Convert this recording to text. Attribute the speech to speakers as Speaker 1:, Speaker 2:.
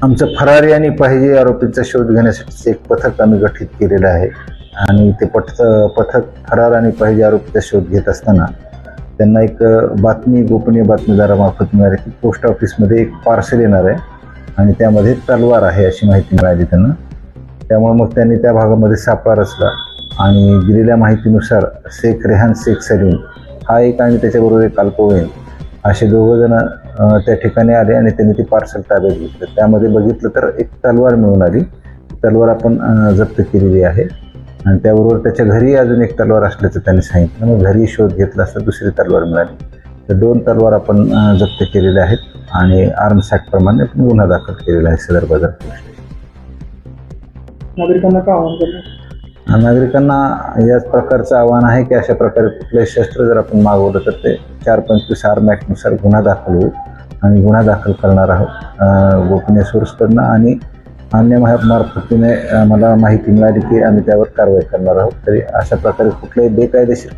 Speaker 1: आमचं फरारी आणि पाहिजे आरोपींचा शोध घेण्यासाठी एक पथक आम्ही गठीत केलेलं आहे आणि ते पथक फरार आणि पाहिजे आरोपीचा शोध घेत असताना त्यांना एक बातमी गोपनीय बातमीदारामार्फत मिळाली की पोस्ट ऑफिसमध्ये एक पार्सल येणार आहे आणि त्यामध्ये तलवार आहे अशी माहिती मिळाली त्यांना. त्यामुळे मग त्यांनी त्या भागामध्ये सापळा रचला आणि दिलेल्या माहितीनुसार रेहान शेख सलीम हा एक आणि त्याच्याबरोबर एक अल्पवयीन असे दोघंजण त्या ठिकाणी आले आणि त्यांनी ती पार्सल ताब्यात घेतलं. त्यामध्ये बघितलं तर एक तलवार मिळून आली. तलवार आपण जप्त केलेली आहे आणि त्याबरोबर त्याच्या घरी अजून एक तलवार असल्याचं त्यांनी सांगितलं. मग घरी शोध घेतला असता दुसरी तलवार मिळाली. तर 2 तलवार आपण जप्त केलेल्या आहेत आणि आर्म्स ॲक्टप्रमाणे आपण गुन्हा दाखल केलेला आहे सदर बाजार पोलीस स्टेशन.
Speaker 2: नागरिकांना काय आवाहन करणार?
Speaker 1: नागरिकांना याच प्रकारचं आव्हान आहे की अशा प्रकारे कुठलंही शस्त्र जर आपण मागवलं तर ते 425 आर्म ॲक्टनुसार गुन्हा दाखल होईल आणि गुन्हा दाखल करणार आहोत गोपनीय सोर्सकडनं आणि अन्य मार्फतीने मला माहिती मिळाली की आम्ही त्यावर कारवाई करणार आहोत. तरी अशा प्रकारे कुठल्याही बेकायदेशीर